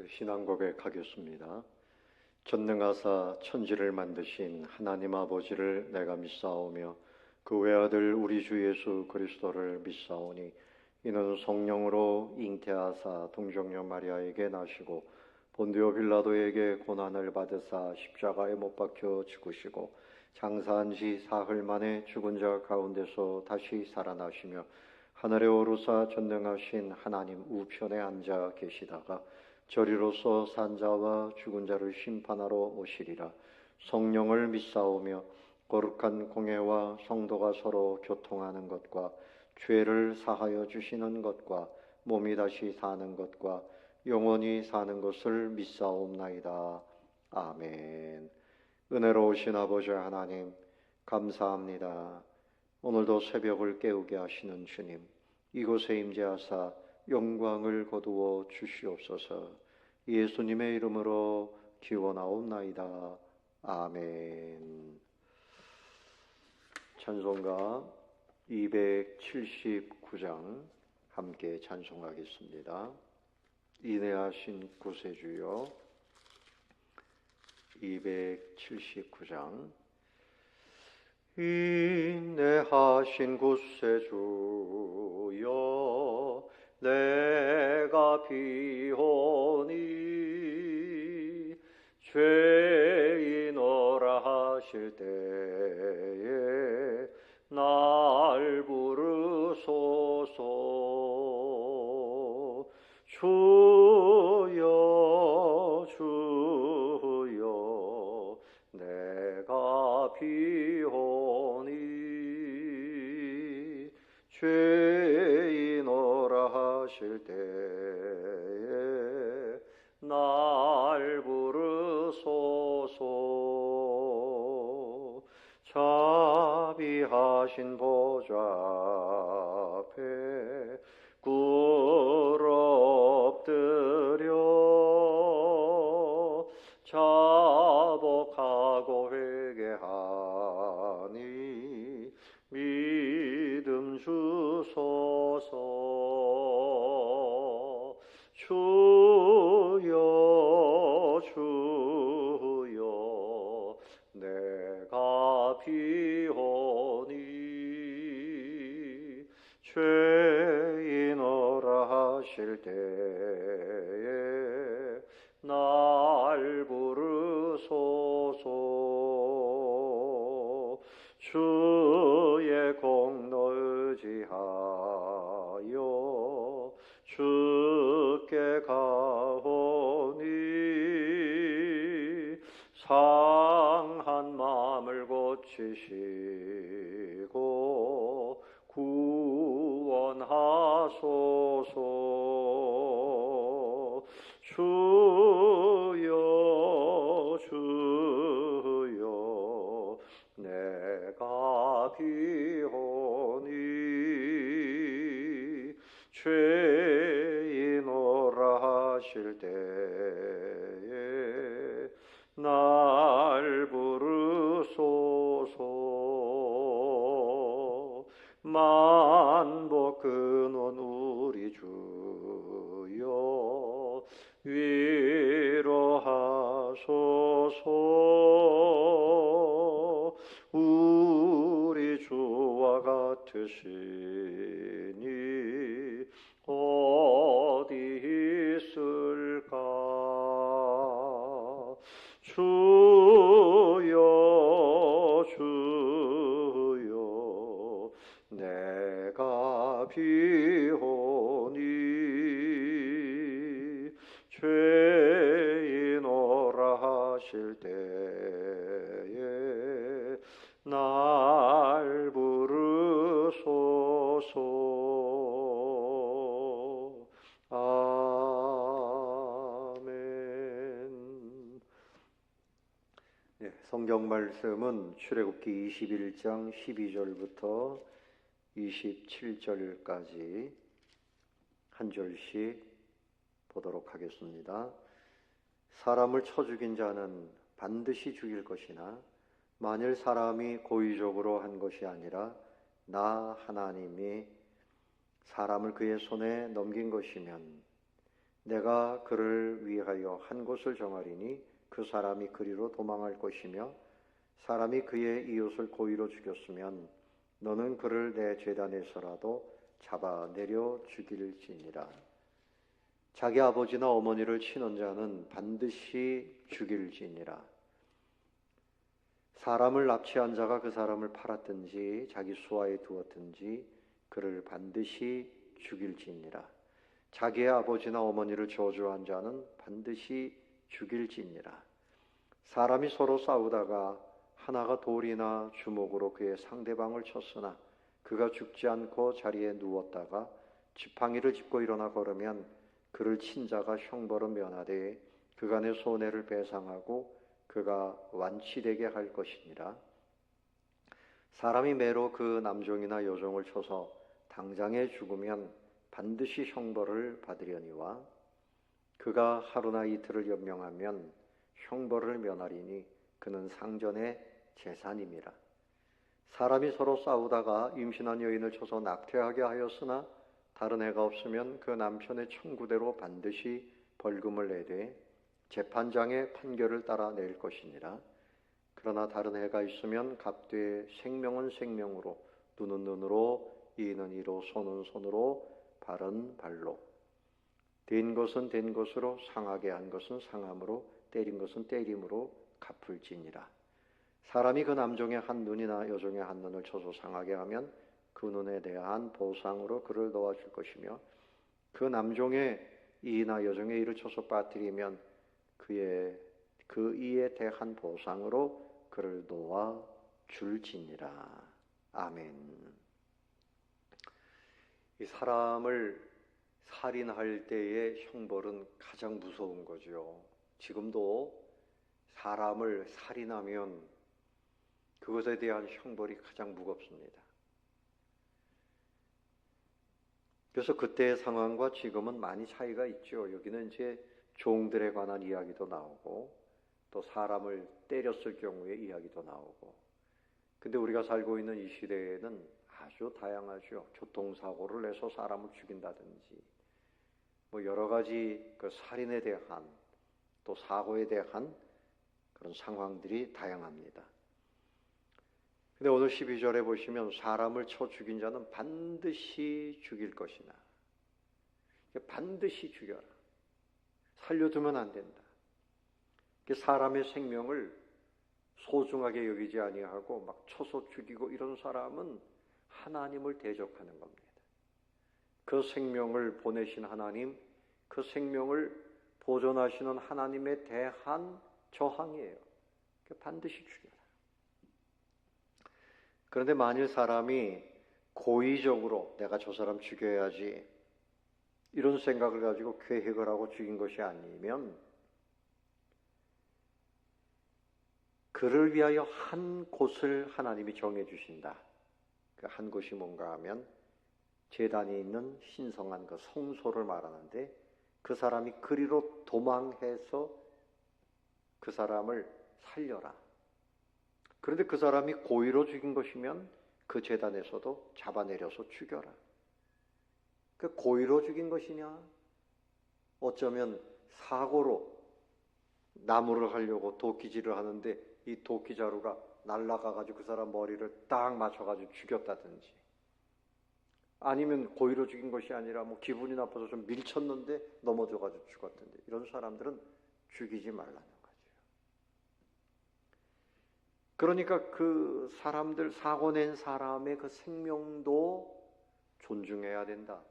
신앙 고백하겠습니다. 전능하사 천지를 만드신 하나님 아버지를 내가 믿사오며 그 외아들 우리 주 예수 그리스도를 믿사오니 이는 성령으로 잉태하사 동정녀 마리아에게 나시고 본디오 빌라도에게 고난을 받으사 십자가에 못 박혀 죽으시고 장사한 지 사흘 만에 죽은 자 가운데서 다시 살아나시며 하늘에 오르사 전능하신 하나님 우편에 앉아 계시다가 저리로서 산자와 죽은 자를 심판하러 오시리라. 성령을 믿사오며 거룩한 공회와 성도가 서로 교통하는 것과 죄를 사하여 주시는 것과 몸이 다시 사는 것과 영원히 사는 것을 믿사옵나이다. 아멘. 은혜로우신 아버지 하나님 감사합니다. 오늘도 새벽을 깨우게 하시는 주님, 이곳에 임재하사 영광을 거두어 주시옵소서. 예수님의 이름으로 기원하옵나이다. 아멘. 찬송가 279장 함께 찬송하겠습니다. 인내하신 구세주여. 279장. 인내하신 구세주여, 내가 비오니 죄인오라 하실 때에 날 부르소서. 주여 주여 내가 비오니 죄인오라 하실 때에 날 부르소서. 자비하신 보좌 앞에 꿇어 엎드려 자복하고 회개하니 믿음 주소서. 주여 주여 내가 비오니 죄인오라 하실 때에 날 부르소서. 주의 공로 의지하여 주께 가오니 상한 마음을 고치시고 구원하소서. 주여 주여 내가 비오니 죄인오라 하실 때에 날 부르소서. 만복 근원 우리 주여 위로하소서. 우리 주와 같으시니 어디 있을까. 주여 주여 내가 비오니 죄인오라 하실 때에 날 부르소서. 아멘. 성경 말씀은 출애굽기 21장 12절부터 27절까지 한 절씩 보도록 하겠습니다. 사람을 쳐 죽인 자는 반드시 죽일 것이나 만일 사람이 고의적으로 한 것이 아니라 나 하나님이 사람을 그의 손에 넘긴 것이면 내가 그를 위하여 한 곳을 정하리니 그 사람이 그리로 도망할 것이며 사람이 그의 이웃을 고의로 죽였으면 너는 그를 내 제단에서라도 잡아내려 죽일지니라. 자기 아버지나 어머니를 치는 자는 반드시 죽일지니라. 사람을 납치한 자가 그 사람을 팔았든지 자기 수하에 두었든지 그를 반드시 죽일지니라. 자기의 아버지나 어머니를 저주한 자는 반드시 죽일지니라. 사람이 서로 싸우다가 하나가 돌이나 주먹으로 그의 상대방을 쳤으나 그가 죽지 않고 자리에 누웠다가 지팡이를 짚고 일어나 걸으면 그를 친 자가 형벌을 면하되 그간의 손해를 배상하고 그가 완치되게 할 것이니라. 사람이 매로 그 남종이나 여종을 쳐서 당장에 죽으면 반드시 형벌을 받으려니와 그가 하루나 이틀을 연명하면 형벌을 면하리니 그는 상전의 재산임이라. 사람이 서로 싸우다가 임신한 여인을 쳐서 낙태하게 하였으나 다른 애가 없으면 그 남편의 청구대로 반드시 벌금을 내되 재판장의 판결을 따라 낼 것이니라. 그러나 다른 애가 있으면 갚되 생명은 생명으로, 눈은 눈으로, 이는 이로, 손은 손으로, 발은 발로. 된 것은 된 것으로, 상하게 한 것은 상함으로, 때린 것은 때림으로 갚을지니라. 사람이 그 남종의 한 눈이나 여종의 한 눈을 쳐서 상하게 하면 그 눈에 대한 보상으로 그를 놓아줄 것이며 그 남종의 이나 여종의 이를 쳐서 빠뜨리면 그 이에 대한 보상으로 그를 놓아줄지니라. 아멘. 이 사람을 살인할 때의 형벌은 가장 무서운 거죠. 지금도 사람을 살인하면 그것에 대한 형벌이 가장 무겁습니다. 그래서 그때의 상황과 지금은 많이 차이가 있죠. 여기는 이제 종들에 관한 이야기도 나오고 또 사람을 때렸을 경우의 이야기도 나오고. 근데 우리가 살고 있는 이 시대에는 아주 다양하죠. 교통사고를 내서 사람을 죽인다든지 뭐 여러 가지 그 살인에 대한 또 사고에 대한 그런 상황들이 다양합니다. 근데 오늘 12절에 보시면 사람을 쳐 죽인 자는 반드시 죽일 것이나 반드시 죽여라. 살려두면 안 된다. 사람의 생명을 소중하게 여기지 아니하고 막 쳐서 죽이고 이런 사람은 하나님을 대적하는 겁니다. 그 생명을 보내신 하나님, 그 생명을 보존하시는 하나님에 대한 저항이에요. 반드시 죽여라. 그런데 만일 사람이 고의적으로 내가 저 사람 죽여야지 이런 생각을 가지고 계획을 하고 죽인 것이 아니면 그를 위하여 한 곳을 하나님이 정해 주신다. 그 한 곳이 뭔가 하면 제단이 있는 신성한 그 성소를 말하는데 그 사람이 그리로 도망해서 그 사람을 살려라. 그런데 그 사람이 고의로 죽인 것이면 그 제단에서도 잡아내려서 죽여라. 그 고의로 죽인 것이냐? 어쩌면 사고로 나무를 하려고 도끼질을 하는데 이 도끼자루가 날아가가지고 그 사람 머리를 딱 맞춰가지고 죽였다든지, 아니면 고의로 죽인 것이 아니라 뭐 기분이 나빠서 좀 밀쳤는데 넘어져가지고 죽었던데, 이런 사람들은 죽이지 말라는 거죠. 그러니까 그 사람들, 사고 낸 사람의 그 생명도 존중해야 된다.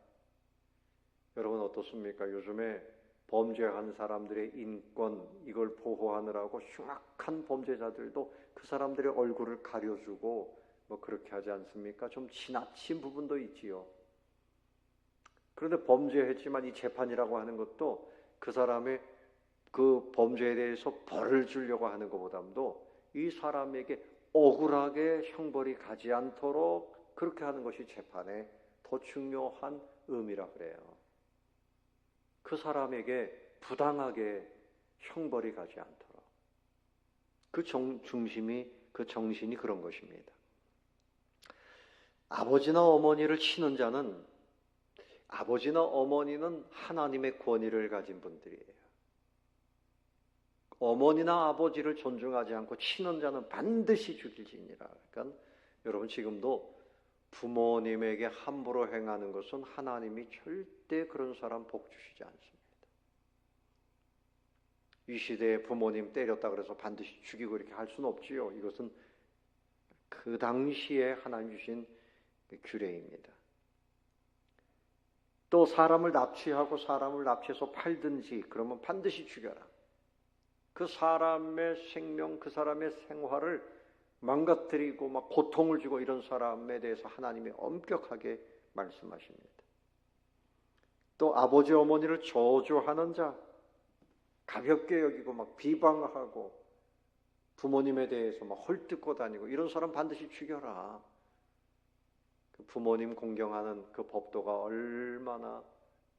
여러분 어떻습니까? 요즘에 범죄한 사람들의 인권, 이걸 보호하느라고 흉악한 범죄자들도 그 사람들의 얼굴을 가려주고 뭐 그렇게 하지 않습니까? 좀 지나친 부분도 있지요. 그런데 범죄했지만 이 재판이라고 하는 것도 그 사람의 그 범죄에 대해서 벌을 주려고 하는 것보다도 이 사람에게 억울하게 형벌이 가지 않도록 그렇게 하는 것이 재판의 더 중요한 의미라 그래요. 그 사람에게 부당하게 형벌이 가지 않도록. 그 중심이, 그 정신이 그런 것입니다. 아버지나 어머니를 치는 자는 아버지나 어머니는 하나님의 권위를 가진 분들이에요. 어머니나 아버지를 존중하지 않고 치는 자는 반드시 죽일지니라. 그러니까 여러분 지금도 부모님에게 함부로 행하는 것은 하나님이 절대 그런 사람 복 주시지 않습니다. 이 시대에 부모님 때렸다 그래서 반드시 죽이고 이렇게 할 수는 없지요. 이것은 그 당시에 하나님 주신 규례입니다. 또 사람을 납치하고 사람을 납치해서 팔든지 그러면 반드시 죽여라. 그 사람의 생명, 그 사람의 생활을 망가뜨리고 막 고통을 주고 이런 사람에 대해서 하나님이 엄격하게 말씀하십니다. 또 아버지 어머니를 저주하는 자, 가볍게 여기고 막 비방하고 부모님에 대해서 막 헐뜯고 다니고 이런 사람 반드시 죽여라. 그 부모님 공경하는 그 법도가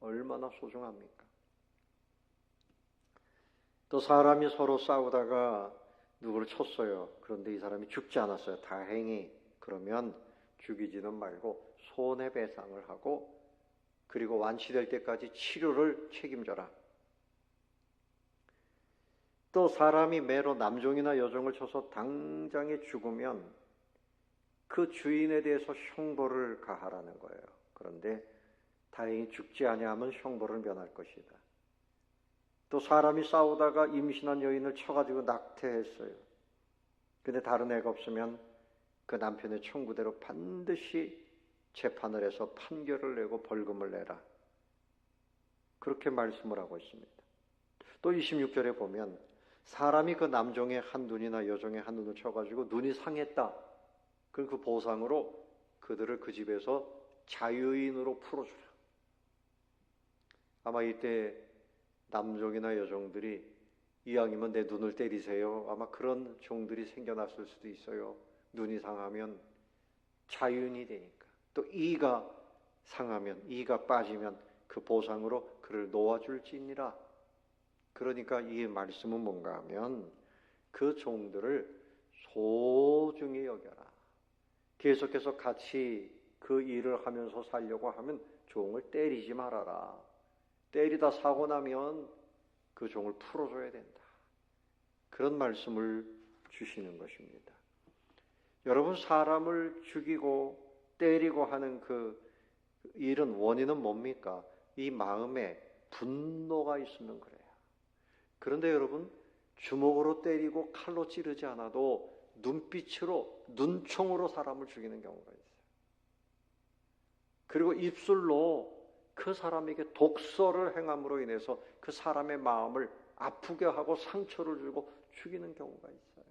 얼마나 소중합니까? 또 사람이 서로 싸우다가 누구를 쳤어요. 그런데 이 사람이 죽지 않았어요. 다행히. 그러면 죽이지는 말고 손해배상을 하고 그리고 완치될 때까지 치료를 책임져라. 또 사람이 매로 남종이나 여종을 쳐서 당장에 죽으면 그 주인에 대해서 형벌을 가하라는 거예요. 그런데 다행히 죽지 아니하면 형벌을 면할 것이다. 또 사람이 싸우다가 임신한 여인을 쳐가지고 낙태했어요. 근데 다른 애가 없으면 그 남편의 청구대로 반드시 재판을 해서 판결을 내고 벌금을 내라. 그렇게 말씀을 하고 있습니다. 또 26절에 보면 사람이 그 남종의 한 눈이나 여종의 한 눈을 쳐가지고 눈이 상했다. 그럼 그 보상으로 그들을 그 집에서 자유인으로 풀어주라. 아마 이때 남종이나 여종들이 이왕이면 내 눈을 때리세요. 아마 그런 종들이 생겨났을 수도 있어요. 눈이 상하면 자유인이 되니까. 또 이가 상하면, 이가 빠지면 그 보상으로 그를 놓아줄지니라. 그러니까 이 말씀은 뭔가 하면 그 종들을 소중히 여겨라. 계속해서 같이 그 일을 하면서 살려고 하면 종을 때리지 말아라. 때리다 사고 나면 그 종을 풀어줘야 된다. 그런 말씀을 주시는 것입니다. 여러분, 사람을 죽이고 때리고 하는 그 일은 원인은 뭡니까? 이 마음에 분노가 있으면 그래요. 그런데 여러분, 주먹으로 때리고 칼로 찌르지 않아도 눈빛으로, 눈총으로 사람을 죽이는 경우가 있어요. 그리고 입술로 그 사람에게 독서를 행함으로 인해서 그 사람의 마음을 아프게 하고 상처를 주고 죽이는 경우가 있어요.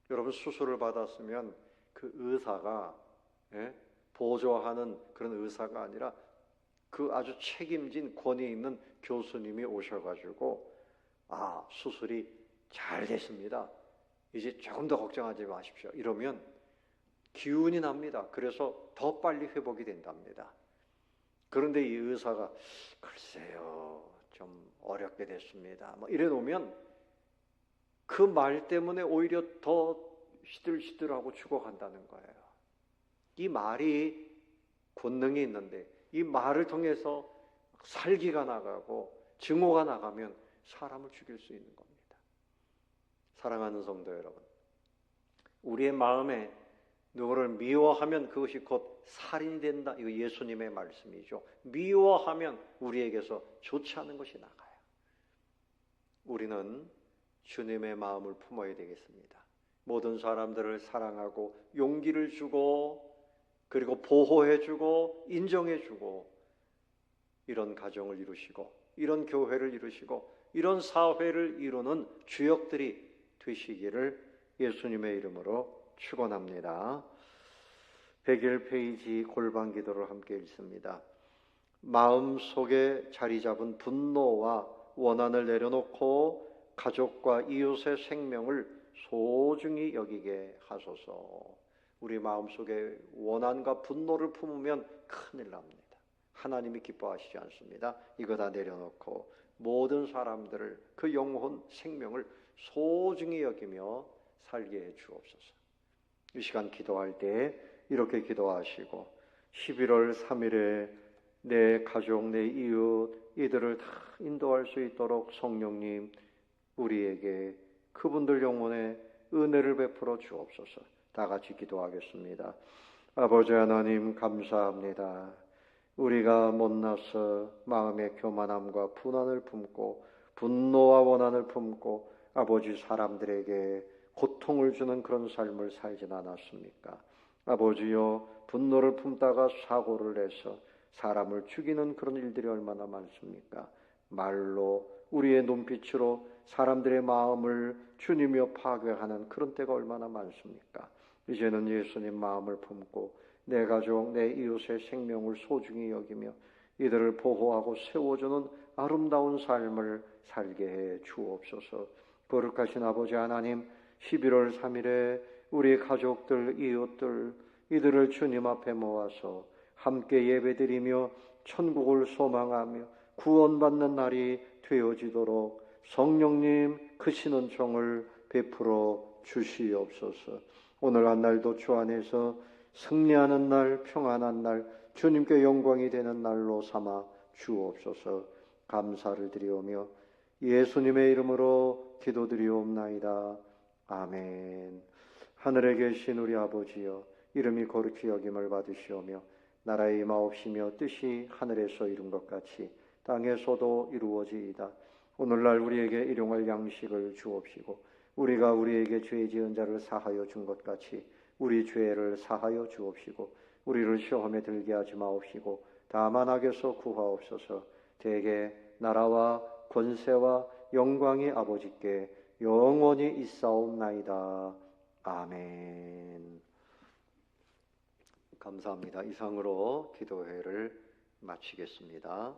여러분, 수술을 받았으면 그 의사가 보조하는 그런 의사가 아니라 그 아주 책임진 권위 있는 교수님이 오셔가지고 수술이 잘 됐습니다. 이제 조금 더 걱정하지 마십시오. 이러면 기운이 납니다. 그래서 더 빨리 회복이 된답니다. 그런데 이 의사가 글쎄요, 좀 어렵게 됐습니다. 이래 놓으면 그 말 때문에 오히려 더 시들시들하고 죽어간다는 거예요. 이 말이 권능이 있는데 이 말을 통해서 살기가 나가고 증오가 나가면 사람을 죽일 수 있는 겁니다. 사랑하는 성도 여러분, 우리의 마음에 누구를 미워하면 그것이 곧 살인이 된다. 이거 예수님의 말씀이죠. 미워하면 우리에게서 좋지 않은 것이 나가요. 우리는 주님의 마음을 품어야 되겠습니다. 모든 사람들을 사랑하고 용기를 주고 그리고 보호해주고 인정해주고 이런 가정을 이루시고 이런 교회를 이루시고 이런 사회를 이루는 주역들이 되시기를 예수님의 이름으로 축원합니다. 101페이지 골방 기도를 함께 읽습니다. 마음속에 자리 잡은 분노와 원한을 내려놓고 가족과 이웃의 생명을 소중히 여기게 하소서. 우리 마음속에 원한과 분노를 품으면 큰일 납니다. 하나님이 기뻐하시지 않습니다. 이거 다 내려놓고 모든 사람들을 그 영혼, 생명을 소중히 여기며 살게 해 주옵소서. 이 시간 기도할 때 이렇게 기도하시고 11월 3일에 내 가족, 내 이웃 이들을 다 인도할 수 있도록 성령님 우리에게 그분들 영혼에 은혜를 베풀어 주옵소서. 다 같이 기도하겠습니다. 아버지 하나님 감사합니다. 우리가 못나서 마음의 교만함과 분한을 품고 분노와 원한을 품고 아버지 사람들에게 고통을 주는 그런 삶을 살진 않았습니까? 아버지여, 분노를 품다가 사고를 내서 사람을 죽이는 그런 일들이 얼마나 많습니까? 말로, 우리의 눈빛으로 사람들의 마음을 주님이여 파괴하는 그런 때가 얼마나 많습니까? 이제는 예수님 마음을 품고 내 가족, 내 이웃의 생명을 소중히 여기며 이들을 보호하고 세워주는 아름다운 삶을 살게 해 주옵소서. 거룩하신 아버지 하나님, 11월 3일에 우리 가족들, 이웃들 이들을 주님 앞에 모아서 함께 예배드리며 천국을 소망하며 구원받는 날이 되어지도록 성령님 크시는 종을 베풀어 주시옵소서. 오늘 한 날도 주 안에서 승리하는 날, 평안한 날, 주님께 영광이 되는 날로 삼아 주옵소서. 감사를 드리오며 예수님의 이름으로 기도드리옵나이다. 아멘. 하늘에 계신 우리 아버지여, 이름이 거룩히 여김을 받으시오며 나라의 임하옵시며 뜻이 하늘에서 이룬 것 같이 땅에서도 이루어지이다. 오늘날 우리에게 일용할 양식을 주옵시고 우리가 우리에게 죄 지은 자를 사하여 준 것 같이 우리 죄를 사하여 주옵시고 우리를 시험에 들게 하지 마옵시고 다만 악에서 구하옵소서. 대개 나라와 권세와 영광이 아버지께 영원히 있사옵나이다. 아멘. 감사합니다. 이상으로 기도회를 마치겠습니다.